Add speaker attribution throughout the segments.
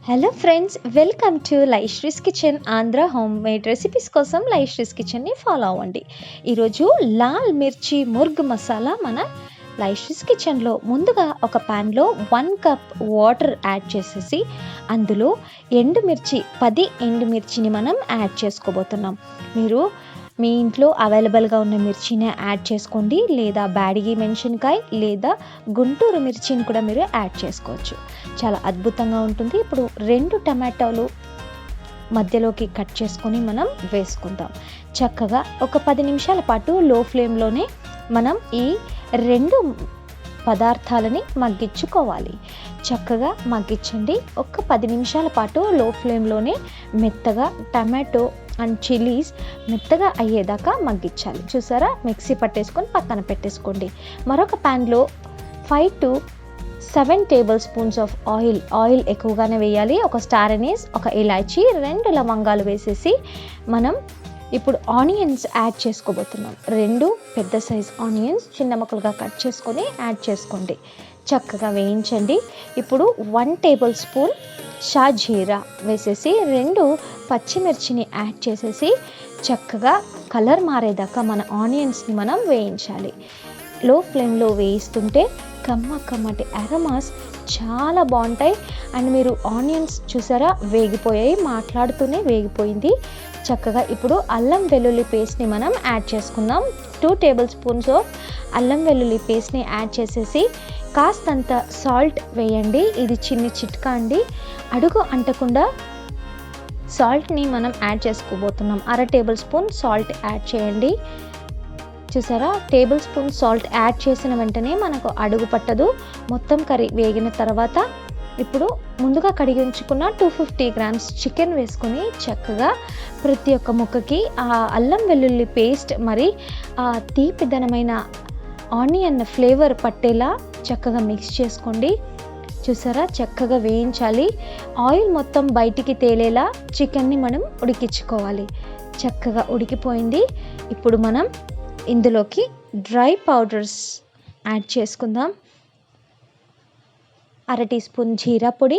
Speaker 1: Hello friends, welcome to Laishree's kitchen. Andhra home made recipes కోసం Laishree's కిచెన్ని follow అవ్వండి. ఈరోజు లాల్ మిర్చి ముర్గ్ మసాలా మన లైష్రీస్ కిచెన్లో. ముందుగా ఒక ప్యాన్లో 1 కప్ వాటర్ యాడ్ చేసేసి అందులో ఎండుమిర్చి 10 ఎండుమిర్చిని మనం యాడ్ చేసుకోబోతున్నాం. మీరు మీ ఇంట్లో అవైలబుల్గా ఉన్న మిర్చిని యాడ్ చేసుకోండి, లేదా బ్యాడిగి మెంషన్కాయ లేదా గుంటూరు మిర్చిని కూడా మీరు యాడ్ చేసుకోవచ్చు. చాలా అద్భుతంగా ఉంటుంది. ఇప్పుడు 2 టమాటాలు మధ్యలోకి కట్ చేసుకొని మనం వేసుకుందాం. చక్కగా ఒక 10 నిమిషాల పాటు లో ఫ్లేమ్లోనే మనం ఈ 2 పదార్థాలని మగ్గించుకోవాలి. చక్కగా మగ్గించండి. ఒక 10 నిమిషాల పాటు లో ఫ్లేమ్లోనే మెత్తగా టమాటో అండ్ చిల్లీస్ మెత్తగా అయ్యేదాకా మగ్గించాలి. చూసారా, మిక్సీ పట్టేసుకొని పక్కన పెట్టేసుకోండి. మరొక ప్యాన్లో 5 to 7 table spoons of oil ఎక్కువగానే వేయాలి. ఒక స్టారనీస్, ఒక ఎలైచి, 2 లవంగాలు వేసేసి మనం ఇప్పుడు ఆనియన్స్ యాడ్ చేసుకోబోతున్నాం. 2 పెద్ద సైజ్ ఆనియన్స్ చిన్న ముక్కలుగా కట్ చేసుకొని యాడ్ చేసుకోండి. చక్కగా వేయించండి. ఇప్పుడు 1 టేబుల్ స్పూన్ షాజీరా వేసేసి 2 పచ్చిమిర్చిని యాడ్ చేసేసి చక్కగా కలర్ మారేదాకా మన ఆనియన్స్ని మనం వేయించాలి. లో ఫ్లేమ్లో వేయిస్తుంటే కమ్మటి అరోమాస్ చాలా బాగుంటాయి. అండ్ మీరు ఆనియన్స్ చూసారా వేగిపోయాయి, మాట్లాడుతూనే వేగిపోయింది. చక్కగా ఇప్పుడు అల్లం వెల్లుల్లి పేస్ట్ని మనం యాడ్ చేసుకుందాం. 2 టేబుల్ స్పూన్స్ ఆఫ్ అల్లం వెల్లుల్లి పేస్ట్ని యాడ్ చేసేసి కాస్తంత సాల్ట్ వేయండి. ఇది చిన్న చిట్కా అండి. అడుగు అంటకుండా సాల్ట్ని మనం యాడ్ చేసుకోబోతున్నాం. 1/2 టేబుల్ స్పూన్ సాల్ట్ యాడ్ చేయండి. చూసారా, టేబుల్ స్పూన్ సాల్ట్ యాడ్ చేసిన వెంటనే మనకు అడుగు పట్టదు. మొత్తం కర్రీ వేగిన తర్వాత ఇప్పుడు ముందుగా కడిగి ఉంచుకున్న 250 గ్రామ్స్ చికెన్ వేసుకొని చక్కగా ప్రతి ఒక్క ముక్కకి ఆ అల్లం వెల్లుల్లి పేస్ట్ మరి ఆ తీపిదనమైన ఆనియన్ ఫ్లేవర్ పట్టేలా చక్కగా మిక్స్ చేసుకోండి. చూసారా, చక్కగా వేయించాలి. ఆయిల్ మొత్తం బయటికి తేలేలా చికెన్ని మనం ఉడికించుకోవాలి. చక్కగా ఉడికిపోయింది. ఇప్పుడు మనం ఇందులోకి డ్రై పౌడర్స్ యాడ్ చేసుకుందాం. 1/2 టీ స్పూన్ జీరా పొడి,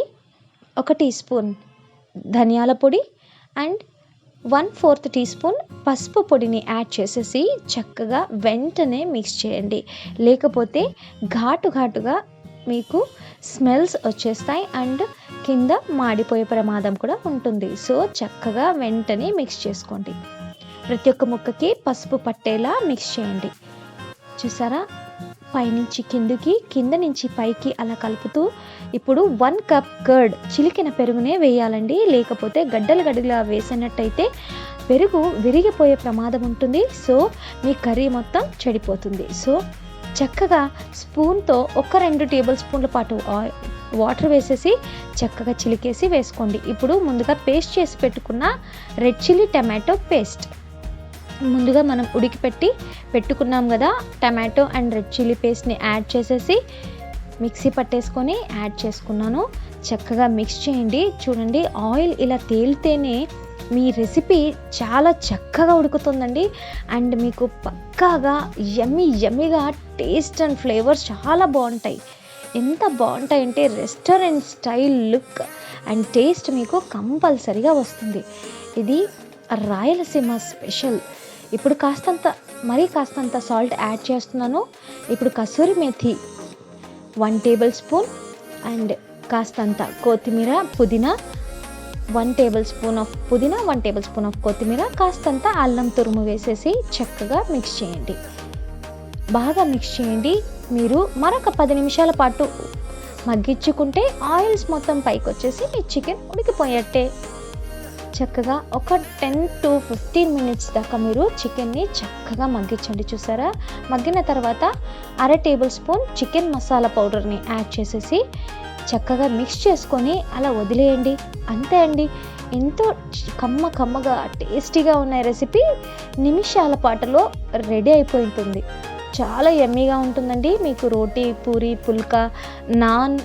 Speaker 1: 1 టీ స్పూన్ ధనియాల పొడి అండ్ 1/4 టీ స్పూన్ పసుపు పొడిని యాడ్ చేసేసి చక్కగా వెంటనే మిక్స్ చేయండి. లేకపోతే ఘాటుగా మీకు స్మెల్స్ వచ్చేస్తాయి అండ్ కింద మాడిపోయే ప్రమాదం కూడా ఉంటుంది. సో చక్కగా వెంటనే మిక్స్ చేసుకోండి. ప్రతి ఒక్క ముక్కకి పసుపు పట్టేలా మిక్స్ చేయండి. చూసారా, పైనుంచి కిందకి, కింద నుంచి పైకి అలా కలుపుతూ ఇప్పుడు 1 కప్ కర్డ్ చిలికిన పెరుగునే వేయాలండి. లేకపోతే గడ్డలుగా వేసినట్టయితే పెరుగు విరిగిపోయే ప్రమాదం ఉంటుంది. సో మీ కర్రీ మొత్తం చెడిపోతుంది. సో చక్కగా స్పూన్తో 1-2 టేబుల్ స్పూన్ల పాటు వాటర్ వేసేసి చక్కగా చిలికేసి వేసుకోండి. ఇప్పుడు ముందుగా పేస్ట్ చేసి పెట్టుకున్న రెడ్ చిల్లీ టమాటో పేస్ట్ ముందుగా మనం పెట్టుకున్నాం కదా, టమాటో అండ్ రెడ్ చిల్లీ పేస్ట్ని యాడ్ చేసేసి మిక్సీ పట్టేసుకొని యాడ్ చేసుకున్నాను. చక్కగా మిక్స్ చేయండి. చూడండి, ఆయిల్ ఇలా తేలితేనే మీ రెసిపీ చాలా చక్కగా ఉడుకుతుందండి. అండ్ మీకు పక్కాగా యమ్మీగా టేస్ట్ అండ్ ఫ్లేవర్స్ చాలా బాగుంటాయి. ఎంత బాగుంటాయంటే restaurant style look and taste మీకు కంపల్సరీగా వస్తుంది. ఇది రాయలసీమ స్పెషల్. ఇప్పుడు కాస్తంత సాల్ట్ యాడ్ చేస్తున్నాను. ఇప్పుడు kasuri methi 1 table spoon and కాస్తంత కొత్తిమీర, పుదీనా 1 టేబుల్ స్పూన్ ఆఫ్ పుదీనా, 1 టేబుల్ స్పూన్ ఆఫ్ కొత్తిమీర, కాస్తంత అల్లం తురుము వేసేసి చక్కగా మిక్స్ చేయండి. బాగా మిక్స్ చేయండి. మీరు మరొక 10 నిమిషాల పాటు మగ్గించుకుంటే ఆయిల్స్ మొత్తం పైకి వచ్చేసి మీ చికెన్ ఉడికిపోయేట్టే. చక్కగా ఒక 10 to 15 మినిట్స్ దాకా మీరు చికెన్ని చక్కగా మగ్గించండి. చూసారా, మగ్గిన తర్వాత 1/2 టేబుల్ స్పూన్ చికెన్ మసాలా పౌడర్ని యాడ్ చేసేసి చక్కగా మిక్స్ చేసుకొని అలా వదిలేయండి. అంతే అండి, ఎంతో కమ్మగా టేస్టీగా ఉన్న రెసిపీ నిమిషాల పాటలో రెడీ అయిపోయి ఉంటుంది. చాలా యమ్మీగా ఉంటుందండి. మీకు రోటీ, పూరి, పుల్కా, నాన్,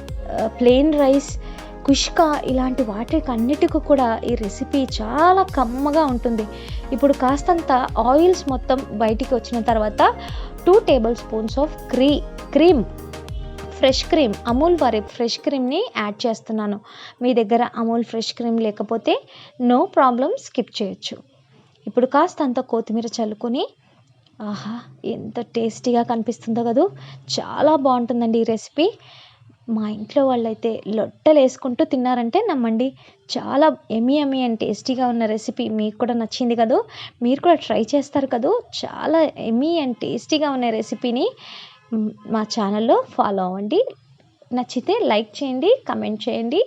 Speaker 1: ప్లెయిన్ రైస్, కుష్కా ఇలాంటి వాటికి అన్నిటికీ కూడా ఈ రెసిపీ చాలా కమ్మగా ఉంటుంది. ఇప్పుడు కాస్తంత ఆయిల్స్ మొత్తం బయటికి వచ్చిన తర్వాత 2 table spoons of cream fresh cream, Amul వారి ఫ్రెష్ క్రీమ్ని యాడ్ చేస్తున్నాను. మీ దగ్గర అమూల్ ఫ్రెష్ క్రీమ్ లేకపోతే నో ప్రాబ్లం, స్కిప్ చేయొచ్చు. ఇప్పుడు కాస్తంత కొత్తిమీర చల్లుకొని, ఆహా ఎంత టేస్టీగా కనిపిస్తుందో కదూ, చాలా బాగుంటుందండి ఈ రెసిపీ. మా ఇంట్లో వాళ్ళైతే లొట్టలు వేసుకుంటూ తిన్నారంటే నమ్మండి. చాలా ఎమ్మీ ఎమ్మీ అండ్ టేస్టీగా ఉన్న రెసిపీ మీకు కూడా నచ్చింది కదూ, మీరు కూడా ట్రై చేస్తారు కదూ. చాలా ఎమ్మీ అండ్ టేస్టీగా ఉన్న రెసిపీని మా ఛానల్లో ఫాలో అవ్వండి. నచ్చితే లైక్ చేయండి, కమెంట్ చేయండి,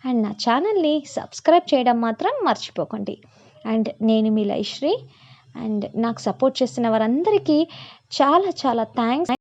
Speaker 1: అండ్ నా ఛానల్ని సబ్స్క్రైబ్ చేయడం మాత్రం మర్చిపోకండి. అండ్ నేను మీ layashree, అండ్ నాకు సపోర్ట్ చేస్తున్న వారందరికీ చాలా చాలా థ్యాంక్స్.